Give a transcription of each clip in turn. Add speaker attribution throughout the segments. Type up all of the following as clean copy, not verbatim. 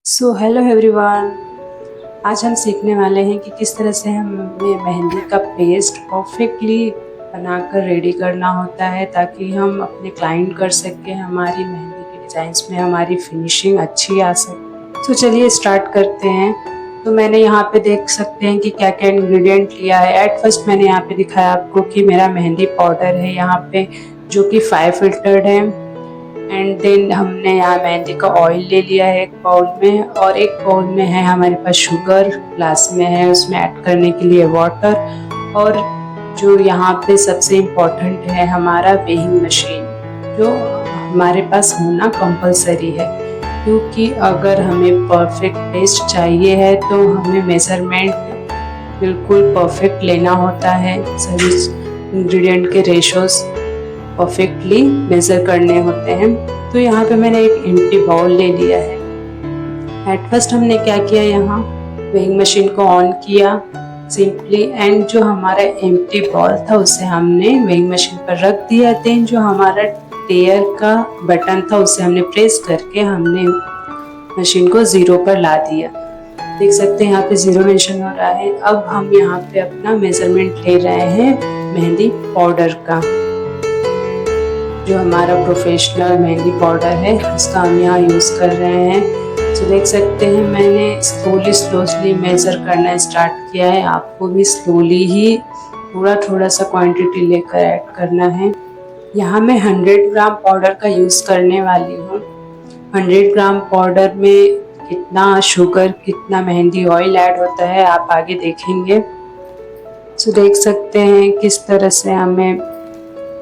Speaker 1: So hello everyone. आज हम सीखने वाले हैं कि किस तरह से हमें मेहंदी का पेस्ट परफेक्टली बनाकर रेडी करना होता है ताकि हम अपने क्लाइंट कर सकें, हमारी मेहंदी के डिज़ाइंस में हमारी फिनिशिंग अच्छी आ सके। तो चलिए स्टार्ट करते हैं। तो मैंने यहाँ पे देख सकते हैं कि क्या क्या इंग्रेडिएंट लिया है। एट फर्स्ट मैंने यहाँ पे दिखाया आपको कि मेरा मेहंदी पाउडर है यहाँ पे, जो कि 5 फिल्टर्ड है। एंड देन हमने यहाँ मेहंदी का ऑयल ले लिया है एक बाउल में, और एक बाउल में है हमारे पास शुगर, ग्लास में है उसमें ऐड करने के लिए वाटर, और जो यहाँ पे सबसे इम्पोर्टेंट है हमारा वेइंग मशीन, जो हमारे पास होना कंपलसरी है, क्योंकि अगर हमें परफेक्ट टेस्ट चाहिए है तो हमें मेजरमेंट बिल्कुल परफेक्ट लेना होता है। सभी इंग्रेडिएंट के रेशोस परफेक्टली मेज़र करने होते हैं। तो यहाँ पे मैंने एक एम्प्टी बाउल ले लिया है। एट फर्स्ट हमने क्या किया, यहाँ वेइंग मशीन को ऑन किया सिंपली, एंड जो हमारा एम्प्टी बाउल था उसे हमने वेइंग मशीन पर रख दिया। देन जो हमारा टेयर का बटन था उसे हमने प्रेस करके हमने मशीन को 0 पर ला दिया। देख सकते हैं यहाँ पे 0 मेंशन हो रहा है। अब हम यहाँ पे अपना मेजरमेंट ले रहे हैं मेहंदी पाउडर का। जो हमारा प्रोफेशनल मेहंदी पाउडर है उसका हम यहाँ यूज़ कर रहे हैं। तो देख सकते हैं मैंने स्लोली मेज़र करना स्टार्ट किया है। आपको भी स्लोली ही थोड़ा सा क्वांटिटी लेकर ऐड करना है। यहाँ मैं 100 ग्राम पाउडर का यूज़ करने वाली हूँ। 100 ग्राम पाउडर में कितना शुगर, कितना मेहंदी ऑयल ऐड होता है आप आगे देखेंगे। तो देख सकते हैं किस तरह से हमें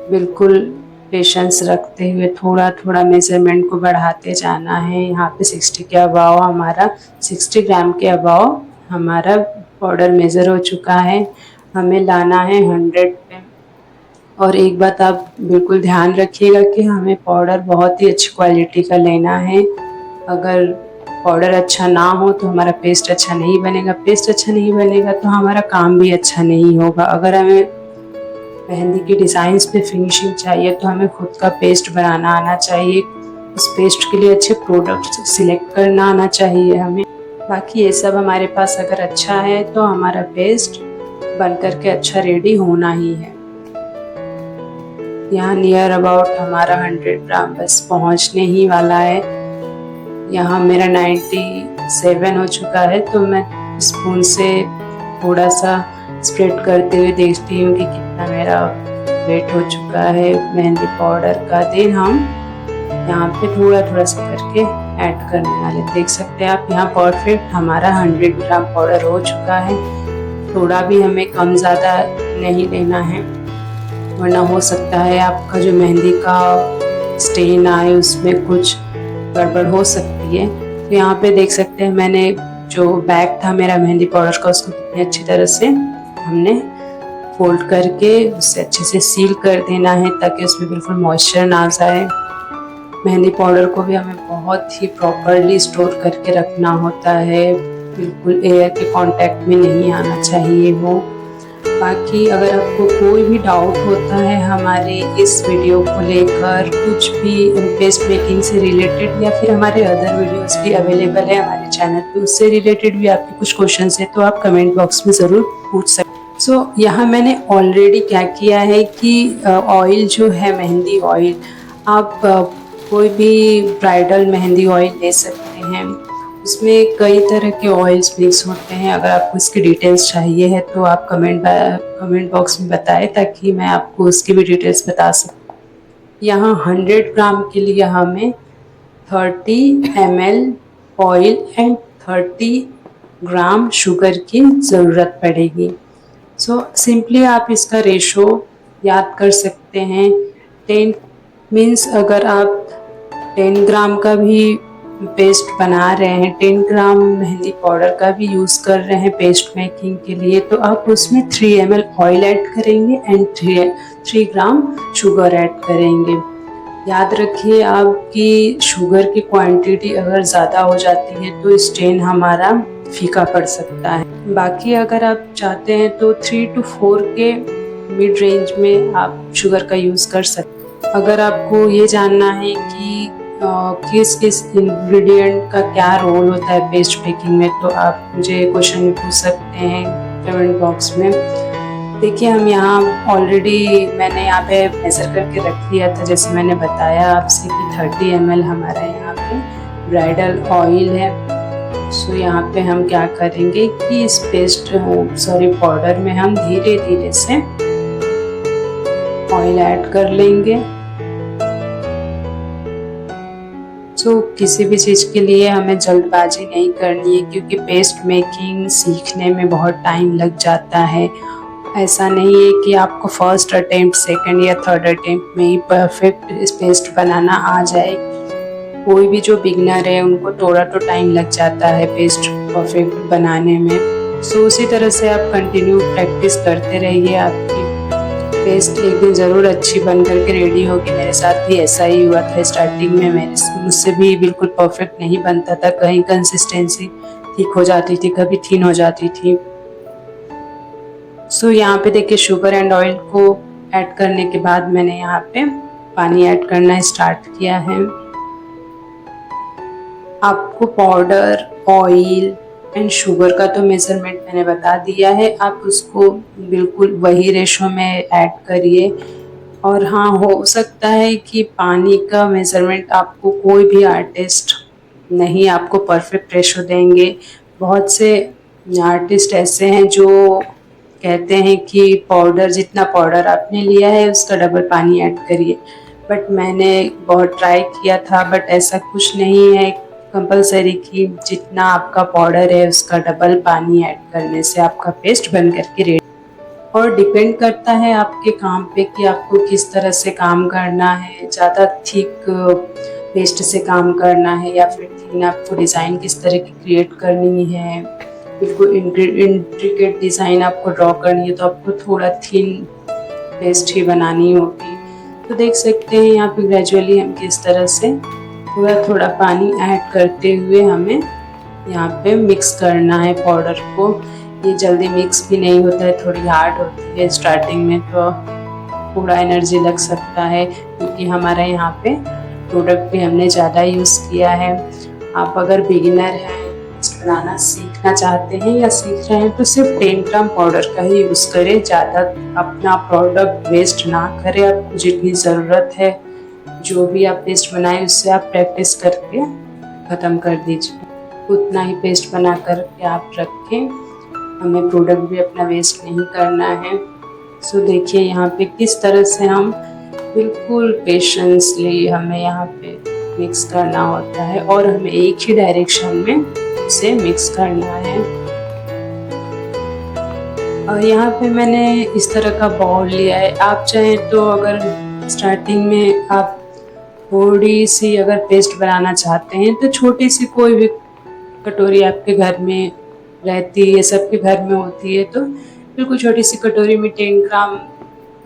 Speaker 1: बिल्कुल पेशेंस रखते हुए थोड़ा मेजरमेंट को बढ़ाते जाना है। यहाँ पे 60 के अबाव हमारा 60 ग्राम के अबाव हमारा पाउडर मेज़र हो चुका है। हमें लाना है 100 पे। और एक बात आप बिल्कुल ध्यान रखिएगा कि हमें पाउडर बहुत ही अच्छी क्वालिटी का लेना है। अगर पाउडर अच्छा ना हो तो हमारा पेस्ट अच्छा नहीं बनेगा, पेस्ट अच्छा नहीं बनेगा तो हमारा काम भी अच्छा नहीं होगा। अगर हमें मेहंदी की डिज़ाइंस पे फिनिशिंग चाहिए तो हमें खुद का पेस्ट बनाना आना चाहिए। उस पेस्ट के लिए अच्छे प्रोडक्ट्स सिलेक्ट करना आना चाहिए हमें। बाकी ये सब हमारे पास अगर अच्छा है तो हमारा पेस्ट बन करके अच्छा रेडी होना ही है। यहाँ नियर अबाउट हमारा 100 ग्राम बस पहुँचने ही वाला है। यहाँ मेरा 97 हो चुका है, तो मैं स्पून से थोड़ा सा स्प्रेड करते हुए देखती हूँ कि कितना मेरा वेट हो चुका है मेहंदी पाउडर का। देन हम यहाँ पे थोड़ा सा करके ऐड करने वाले। देख सकते हैं आप यहाँ परफेक्ट हमारा 100 ग्राम पाउडर हो चुका है। थोड़ा भी हमें कम ज़्यादा नहीं लेना है, वरना हो सकता है आपका जो मेहंदी का स्टेन आए उसमें कुछ गड़बड़ हो सकती है। तो यहाँ पे देख सकते हैं मैंने जो बैग था मेरा मेहंदी पाउडर का उसको कितनी अच्छी तरह से हमने फोल्ड करके उसे अच्छे से सील कर देना है ताकि उसमें बिल्कुल मॉइस्चर ना जाए। मेहंदी पाउडर को भी हमें बहुत ही प्रॉपरली स्टोर करके रखना होता है, बिल्कुल एयर के कांटेक्ट में नहीं आना चाहिए वो। बाकी अगर आपको कोई भी डाउट होता है हमारे इस वीडियो को लेकर, कुछ भी पेस्ट मेकिंग से रिलेटेड, या फिर हमारे अदर वीडियोस भी अवेलेबल है हमारे चैनल पे, उससे रिलेटेड भी आपके कुछ क्वेश्चंस है तो आप कमेंट बॉक्स में ज़रूर पूछ सकते हैं। सो यहाँ मैंने ऑलरेडी क्या किया है कि ऑयल जो है मेहंदी ऑयल, आप कोई भी ब्राइडल मेहंदी ऑयल ले सकते हैं। उसमें कई तरह के ऑयल्स मिक्स होते हैं। अगर आपको इसकी डिटेल्स चाहिए है तो आप कमेंट बॉक्स में बताएं ताकि मैं आपको उसकी भी डिटेल्स बता सकूँ। यहाँ 100 ग्राम के लिए हमें 30 ml oil and 30 gram sugar की ज़रूरत पड़ेगी। सो सिंपली आप इसका रेशो याद कर सकते हैं। 10 मीन्स अगर आप 10 ग्राम का भी पेस्ट बना रहे हैं, 10 ग्राम मेहंदी पाउडर का भी यूज़ कर रहे हैं पेस्ट मेकिंग के लिए, तो आप उसमें 3 ml ऑयल ऐड करेंगे एंड 3 ग्राम शुगर ऐड करेंगे। याद रखिए आपकी शुगर की क्वांटिटी अगर ज़्यादा हो जाती है तो स्टेन हमारा फीका पड़ सकता है। बाकी अगर आप चाहते हैं तो 3 to 4 के मिड रेंज में आप शुगर का यूज़ कर सकते हैं। अगर आपको ये जानना है कि किस किस इंग्रेडिएंट का क्या रोल होता है पेस्ट मेकिंग में, तो आप मुझे क्वेश्चन में पूछ सकते हैं कमेंट बॉक्स में। देखिए हम यहाँ ऑलरेडी मैंने यहाँ पे मेज़र करके रख लिया था, जैसे मैंने बताया आपसे कि 30 ml हमारा यहाँ पे ब्राइडल ऑयल है। सो यहाँ पे हम क्या करेंगे कि इस पाउडर में हम धीरे धीरे से ऑयल ऐड कर लेंगे। सो किसी भी चीज़ के लिए हमें जल्दबाजी नहीं करनी है, क्योंकि पेस्ट मेकिंग सीखने में बहुत टाइम लग जाता है। ऐसा नहीं है कि आपको फर्स्ट अटेम्प्ट, सेकंड या थर्ड अटेम्प्ट में ही परफेक्ट पेस्ट बनाना आ जाए। कोई भी जो बिगनर है उनको थोड़ा तो टाइम लग जाता है पेस्ट परफेक्ट बनाने में। सो उसी तरह से आप कंटिन्यू प्रैक्टिस करते रहिए, आपकी पेस्ट एक दिन ज़रूर अच्छी बन करके रेडी होगी। मेरे साथ भी ऐसा ही हुआ था। स्टार्टिंग में मुझसे भी बिल्कुल परफेक्ट नहीं बनता था, कहीं कंसिस्टेंसी ठीक हो जाती थी, कभी थिन हो जाती थी। सो यहाँ पे देखिए शुगर एंड ऑयल को ऐड करने के बाद मैंने यहाँ पे पानी ऐड करना स्टार्ट किया है। आपको पाउडर, ऑयल एंड शुगर का तो मेज़रमेंट मैंने बता दिया है, आप उसको बिल्कुल वही रेशो में ऐड करिए। और हाँ, हो सकता है कि पानी का मेज़रमेंट आपको कोई भी आर्टिस्ट नहीं आपको परफेक्ट रेशो देंगे। बहुत से आर्टिस्ट ऐसे हैं जो कहते हैं कि पाउडर, जितना पाउडर आपने लिया है उसका डबल पानी ऐड करिए, बट मैंने बहुत ट्राई किया था, बट ऐसा कुछ नहीं है कंपलसरी कि जितना आपका पाउडर है उसका डबल पानी ऐड करने से आपका पेस्ट बन करके रेडी। और डिपेंड करता है आपके काम पे कि आपको किस तरह से काम करना है, ज़्यादा थिक पेस्ट से काम करना है या फिर थिन, आपको डिज़ाइन किस तरह की क्रिएट करनी है, बिल्कुल इंट्रिकेट डिज़ाइन आपको ड्रॉ करनी है, तो आपको थोड़ा थिन पेस्ट ही बनानी होगी। तो देख सकते हैं यहाँ पे ग्रेजुअली हम किस तरह से थोड़ा थोड़ा पानी ऐड करते हुए हमें यहाँ पे मिक्स करना है पाउडर को। ये जल्दी मिक्स भी नहीं होता है, थोड़ी हार्ड होती है स्टार्टिंग में, तो थोड़ा एनर्जी लग सकता है क्योंकि हमारा यहाँ पे प्रोडक्ट भी हमने ज़्यादा यूज़ किया है। आप अगर बिगिनर हैं, बनाना सीखना चाहते हैं या सीख रहे हैं, तो सिर्फ 10 ग्राम पाउडर का ही यूज़ करें, ज़्यादा अपना प्रोडक्ट वेस्ट ना करें। आपको जितनी ज़रूरत है, जो भी आप पेस्ट बनाएं उससे आप प्रैक्टिस करके ख़त्म कर दीजिए, उतना ही पेस्ट बना करके आप रखें। हमें प्रोडक्ट भी अपना वेस्ट नहीं करना है। सो देखिए यहाँ पे किस तरह से हम बिल्कुल पेशेंसली हमें यहाँ पे मिक्स करना होता है और हमें एक ही डायरेक्शन में इसे मिक्स करना है। और यहाँ पे मैंने इस तरह का बाउल लिया है। आप चाहें तो अगर स्टार्टिंग में आप थोड़ी सी अगर पेस्ट बनाना चाहते हैं तो छोटी सी कोई भी कटोरी आपके घर में रहती है, सबके घर में होती है, तो बिल्कुल छोटी सी कटोरी में 10 ग्राम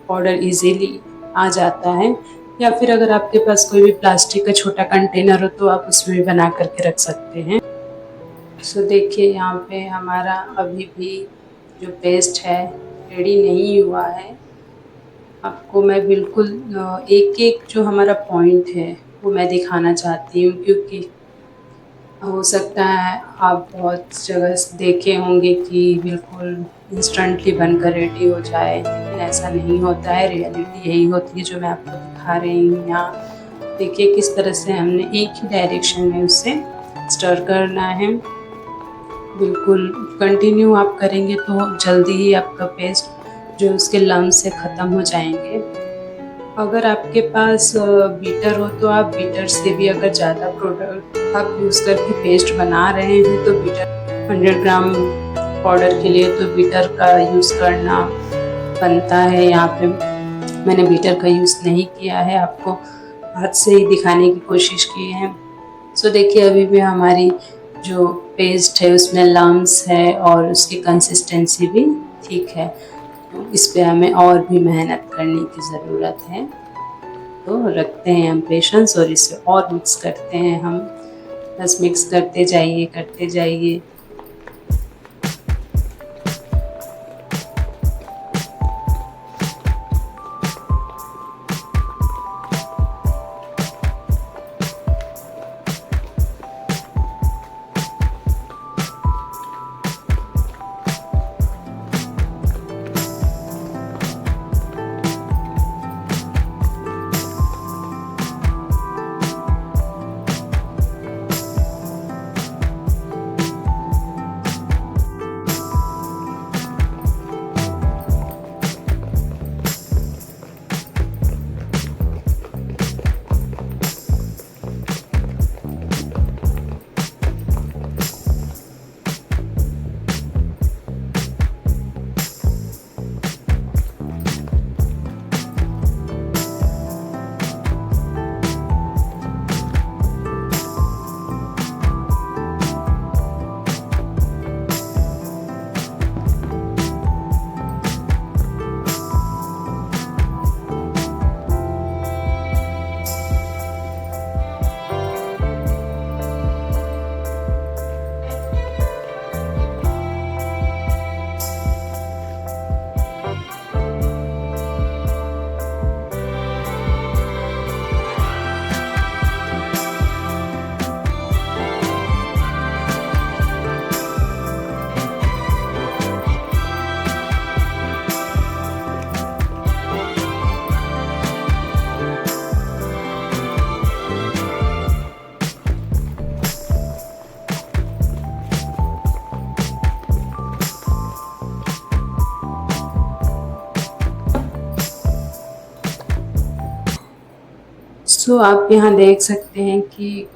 Speaker 1: पाउडर इजीली आ जाता है। या फिर अगर आपके पास कोई भी प्लास्टिक का छोटा कंटेनर हो तो आप उसमें भी बना करके रख सकते हैं। सो देखिए यहाँ पे हमारा अभी भी जो पेस्ट है रेडी नहीं हुआ है। आपको मैं बिल्कुल एक एक जो हमारा पॉइंट है वो मैं दिखाना चाहती हूँ, क्योंकि हो सकता है आप बहुत जगह देखे होंगे कि बिल्कुल इंस्टेंटली बनकर रेडी हो जाए, लेकिन ऐसा नहीं होता है। रियलिटी यही होती है जो मैं आपको दिखा रही हूँ। यहाँ देखिए किस तरह से हमने एक ही डायरेक्शन में उसे स्टर करना है। बिल्कुल कंटिन्यू आप करेंगे तो जल्दी ही आपका पेस्ट जो उसके लम्ब से ख़त्म हो जाएंगे। अगर आपके पास बीटर हो तो आप बीटर से भी अगर ज़्यादा प्रोडक्ट आप यूज़ करके पेस्ट बना रहे हैं तो बीटर 100 ग्राम पाउडर के लिए तो बीटर का यूज़ करना बनता है। यहाँ पे मैंने बीटर का यूज़ नहीं किया है, आपको हाथ से ही दिखाने की कोशिश की है। सो देखिए अभी भी हमारी जो पेस्ट है उसमें लम्स है और उसकी कंसिस्टेंसी भी ठीक है, तो इस पे हमें और भी मेहनत करने की ज़रूरत है। तो रखते हैं हम पेशेंस और इसे और मिक्स करते हैं हम, बस मिक्स करते जाइए। सो आप यहाँ देख सकते हैं कि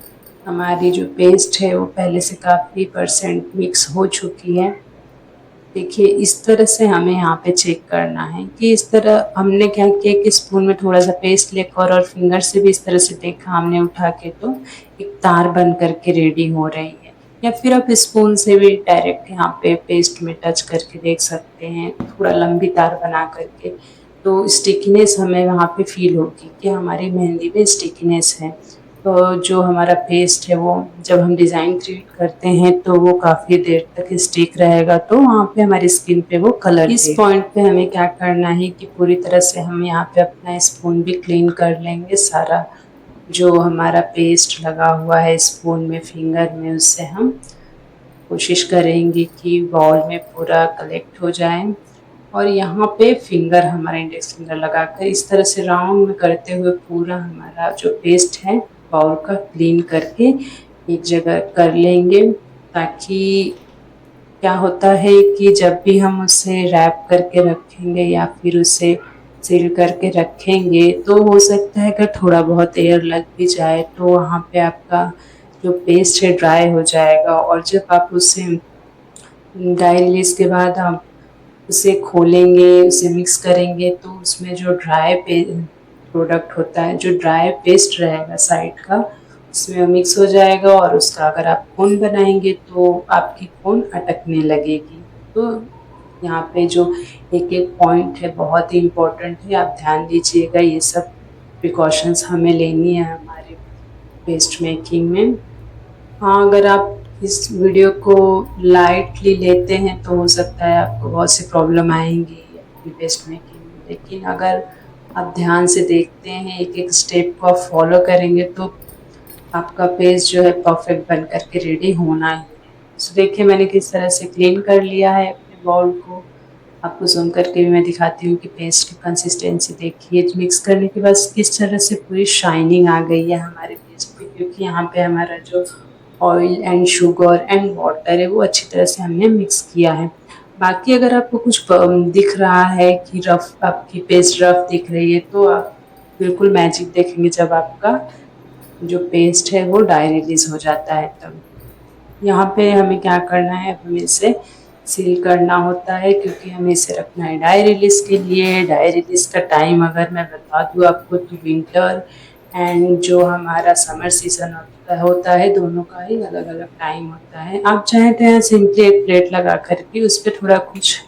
Speaker 1: हमारी जो पेस्ट है वो पहले से काफ़ी परसेंट मिक्स हो चुकी है। देखिए इस तरह से हमें यहाँ पे चेक करना है कि इस तरह हमने क्या किया कि स्पून में थोड़ा सा पेस्ट लेकर और फिंगर से भी इस तरह से देखा हमने उठा के, तो एक तार बन करके रेडी हो रही है। या फिर आप स्पून से भी डायरेक्ट यहाँ पे पेस्ट में टच करके देख सकते हैं, थोड़ा लंबी तार बना करके, तो स्टिकीनेस हमें वहाँ पे फील होगी कि हमारी मेहंदी में स्टिकीनेस है। तो जो हमारा पेस्ट है वो जब हम डिज़ाइन क्रिएट करते हैं तो वो काफ़ी देर तक स्टिक रहेगा, तो वहाँ पे हमारी स्किन पे वो कलर इस पॉइंट पे हमें क्या करना है कि पूरी तरह से हम यहाँ पे अपना स्पून भी क्लीन कर लेंगे। सारा जो हमारा पेस्ट लगा हुआ है स्पून में, फिंगर में, उससे हम कोशिश करेंगे कि बॉल में पूरा कलेक्ट हो जाए। और यहाँ पे फिंगर, हमारा इंडेक्स फिंगर लगाकर इस तरह से राउंड में करते हुए पूरा हमारा जो पेस्ट है बाउल का क्लीन करके एक जगह कर लेंगे, ताकि क्या होता है कि जब भी हम उसे रैप करके रखेंगे या फिर उसे सील करके रखेंगे तो हो सकता है कि थोड़ा बहुत एयर लग भी जाए तो वहाँ पे आपका जो पेस्ट है ड्राई हो जाएगा। और जब आप उसे ड्राई रिलीज के बाद आप उसे खोलेंगे, उसे मिक्स करेंगे, तो उसमें जो ड्राई प्रोडक्ट होता है, जो ड्राई पेस्ट रहेगा साइड का, उसमें मिक्स हो जाएगा और उसका अगर आप कोन बनाएंगे तो आपकी कोन अटकने लगेगी। तो यहाँ पे जो एक एक पॉइंट है बहुत ही इम्पोर्टेंट है, आप ध्यान दीजिएगा। ये सब प्रिकॉशंस हमें लेनी है हमारे पेस्ट मेकिंग में। हाँ, अगर आप इस वीडियो को लाइटली लेते हैं तो हो सकता है आपको बहुत सी प्रॉब्लम आएंगी अपनी पेस्ट मेकिंग में, लेकिन अगर आप ध्यान से देखते हैं, एक एक स्टेप को आप फॉलो करेंगे तो आपका पेस्ट जो है परफेक्ट बन करके रेडी होना है। तो देखिए मैंने किस तरह से क्लीन कर लिया है अपने बाउल को। आपको जूम करके भी मैं दिखाती हूँ कि पेस्ट की कंसिस्टेंसी देखिए, मिक्स करने के बाद किस तरह से पूरी शाइनिंग आ गई है हमारे पेस्ट पे, क्योंकि यहाँ पे हमारा जो oil and sugar and water है वो अच्छी तरह से हमने मिक्स किया है। बाकी अगर आपको कुछ दिख रहा है कि रफ, आपकी पेस्ट रफ दिख रही है, तो आप बिल्कुल मैजिक देखेंगे जब आपका जो पेस्ट है वो डाई रिलीज हो जाता है। तब यहाँ पे हमें क्या करना है, हमें इसे सील करना होता है क्योंकि हमें इसे रखना है डाई रिलीज के लिए। डाई रिलीज का टाइम अगर मैं बता दूँ आपको तो विंटर एंड जो हमारा समर सीजन होता है दोनों का ही अलग अलग टाइम होता है। आप चाहें तो यहाँ सिंपली एक प्लेट लगा करके उस पर थोड़ा कुछ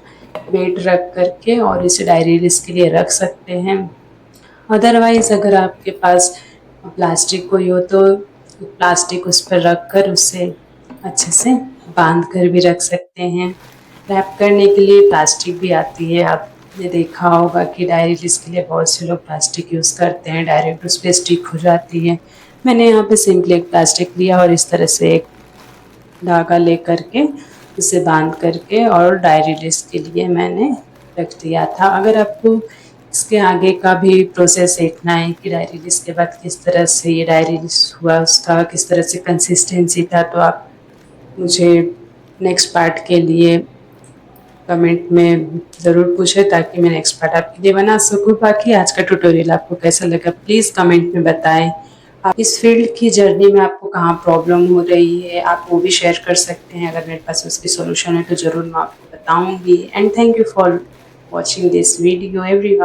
Speaker 1: वेट रख करके और इसे डाई रिलीज के लिए रख सकते हैं। अदरवाइज अगर आपके पास प्लास्टिक कोई हो तो प्लास्टिक उस पर रख कर उसे अच्छे से बांध कर भी रख सकते हैं। रैप करने के लिए प्लास्टिक भी आती है, आपने देखा होगा कि डाई रिलीज के लिए बहुत से लोग प्लास्टिक यूज़ करते हैं, डायरेक्ट उस पर स्टिक हो जाती है। मैंने यहाँ पे सिंपली एक प्लास्टिक लिया और इस तरह से एक धागा ले करके उसे बांध करके और डाई रिलीज के लिए मैंने रख दिया था। अगर आपको इसके आगे का भी प्रोसेस देखना है कि डाई रिलीज के बाद किस तरह से ये डाई रिलीज हुआ, उसका किस तरह से कंसिस्टेंसी था, तो आप मुझे नेक्स्ट पार्ट के लिए कमेंट में ज़रूर पूछें ताकि मैं नेक्स्ट पार्ट आपके लिए बना सकूँ। बाकी आज का ट्यूटोरियल आपको कैसा लगा प्लीज़ कमेंट में बताएं। आप इस फील्ड की जर्नी में आपको कहाँ प्रॉब्लम हो रही है आप वो भी शेयर कर सकते हैं, अगर मेरे पास उसकी सॉल्यूशन है तो ज़रूर मैं आपको बताऊँगी। And thank you for watching this video everyone.